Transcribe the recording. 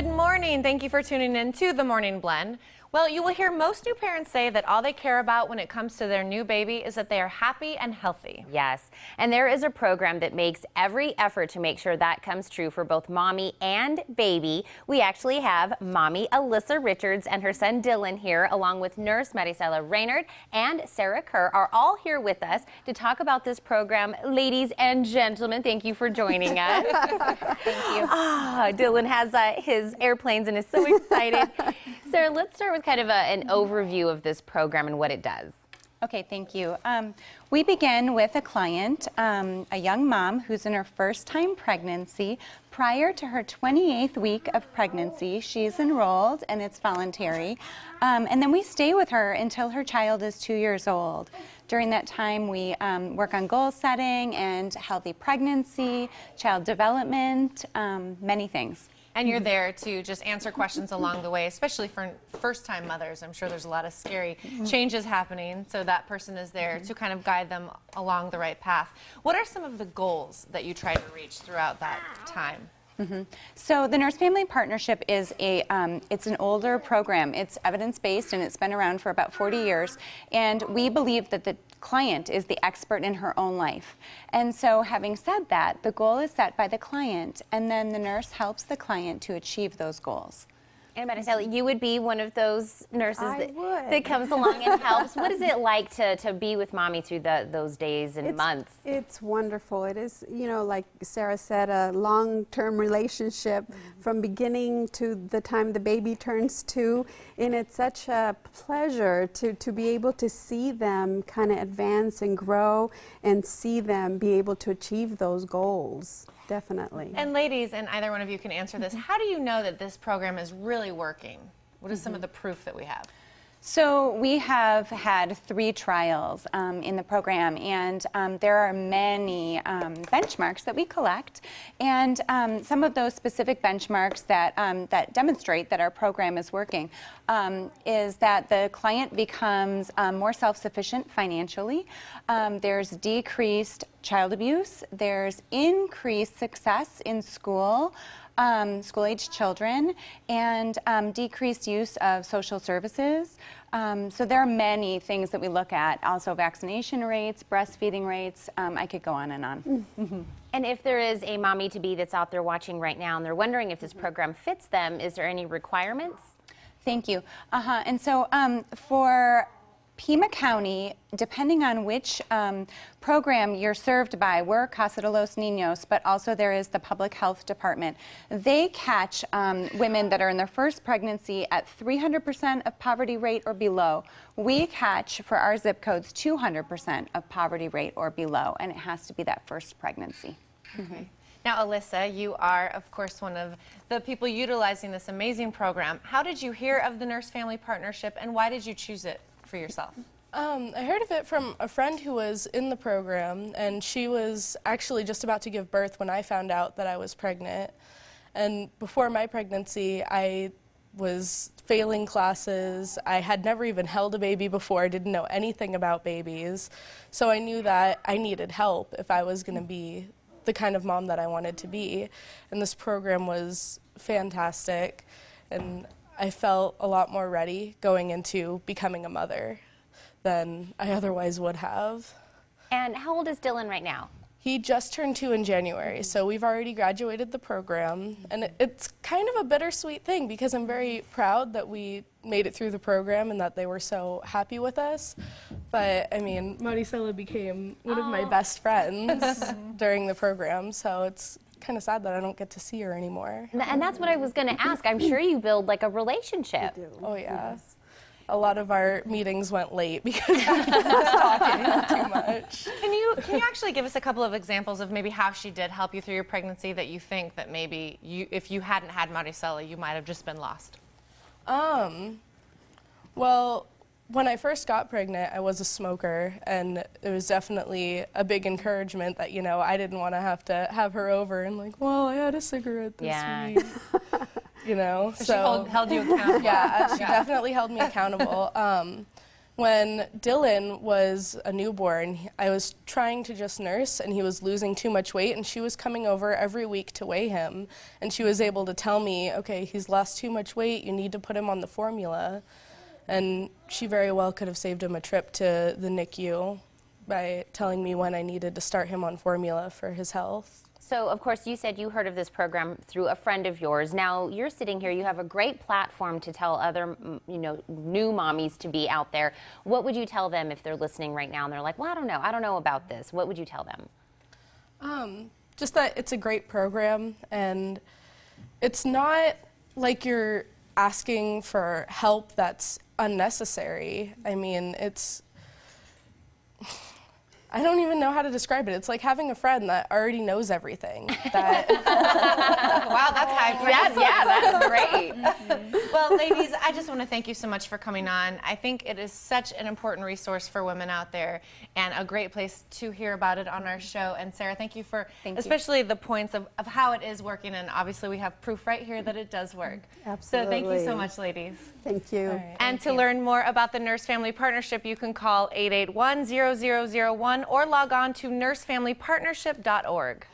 Good morning. Thank you for tuning in to The Morning Blend. Well, you will hear most new parents say that all they care about when it comes to their new baby is that they are happy and healthy. Yes, and there is a program that makes every effort to make sure that comes true for both mommy and baby. We actually have mommy Alissa Richards and her son Dylan here, along with nurse Marisela Reynard and Sarah Kerr, are all here with us to talk about this program. Ladies and gentlemen, thank you for joining us. Thank you. Dylan has his airplanes and is so excited. Sarah, let's start with kind of an overview of this program and what it does. Okay, thank you. We begin with a client, a young mom who's in her first-time pregnancy. Prior to her 28th week of pregnancy, she's enrolled and it's voluntary. And then we stay with her until her child is 2 years old. During that time, we work on goal setting and healthy pregnancy, child development, many things. And you're there to just answer questions along the way, especially for first-time mothers. I'm sure there's a lot of scary changes happening, so that person is there to kind of guide them along the right path. What are some of the goals that you try to reach throughout that time? So the Nurse Family Partnership is it's an older program. It's evidence-based and it's been around for about 40 years. And we believe that the client is the expert in her own life. And so having said that, the goal is set by the client and then the nurse helps the client to achieve those goals. And Marisela, you would be one of those nurses that comes along and helps. What is it like to be with mommy through those days and months? It's wonderful. It is, you know, like Sarah said, a long-term relationship from beginning to the time the baby turns 2. And it's such a pleasure to be able to see them kind of advance and grow and see them be able to achieve those goals. Definitely. And ladies, and either one of you can answer this, how do you know that this program is really working? What is some of the proof that we have? So we have had 3 trials in the program, and there are many benchmarks that we collect, and some of those specific benchmarks that, that demonstrate that our program is working is that the client becomes more self-sufficient financially, there's decreased child abuse, there's increased success in school, school-age children, and decreased use of social services. So there are many things that we look at. Also vaccination rates, breastfeeding rates. I could go on and on. And if there is a mommy-to-be that's out there watching right now and they're wondering if this program fits them, is there any requirements? Thank you. And so for Pima County, depending on which program you're served by, we're Casa de los Niños, but also there is the Public Health Department. They catch women that are in their first pregnancy at 300% of poverty rate or below. We catch, for our zip codes, 200% of poverty rate or below, and it has to be that first pregnancy. Okay. Now, Alissa, you are, of course, one of the people utilizing this amazing program. How did you hear of the Nurse Family Partnership, and why did you choose it for yourself? I heard of it from a friend who was in the program, and she was actually just about to give birth when I found out that I was pregnant. And before my pregnancy, I was failing classes. I had never even held a baby before. I didn't know anything about babies. So I knew that I needed help if I was going to be the kind of mom that I wanted to be. And this program was fantastic, and I felt a lot more ready going into becoming a mother than I otherwise would have. And how old is Dylan right now? He just turned 2 in January, so we've already graduated the program. And it's kind of a bittersweet thing because I'm very proud that we made it through the program and that they were so happy with us. But, I mean, Marisela became one of my best friends during the program, so it's kind of sad that I don't get to see her anymore. And that's what I was going to ask. I'm sure you build like a relationship. Oh, yeah. Yes. A lot of our meetings went late because we were talking too much. Can you actually give us a couple of examples of maybe how she did help you through your pregnancy that you think that maybe if you hadn't had Marisela, you might have just been lost? Well, when I first got pregnant, I was a smoker, and it was definitely a big encouragement that, you know, I didn't want to have her over and like, well, I had a cigarette this week. You know, so she held you accountable. Yeah, she definitely held me accountable. When Dylan was a newborn, I was trying to just nurse, and he was losing too much weight, and she was coming over every week to weigh him, and she was able to tell me, okay, he's lost too much weight, you need to put him on the formula. And she very well could have saved him a trip to the NICU by telling me when I needed to start him on formula for his health. So, of course, you said you heard of this program through a friend of yours. Now, you're sitting here, you have a great platform to tell other, new mommies to be out there. What would you tell them if they're listening right now and they're like, well, I don't know about this. What would you tell them? Just that it's a great program, and it's not like you're asking for help that's unnecessary. I mean, I don't even know how to describe it. It's like having a friend that already knows everything. Wow, that's high praise. Yeah, that's great. Well, ladies, I just want to thank you so much for coming on. I think it is such an important resource for women out there and a great place to hear about it on our show. And Sarah, thank you for especially the points of how it is working. And obviously we have proof right here that it does work. Absolutely. So thank you so much, ladies. Thank you. Right, and to learn more about the Nurse Family Partnership, you can call 881-0001 or log on to nursefamilypartnership.org.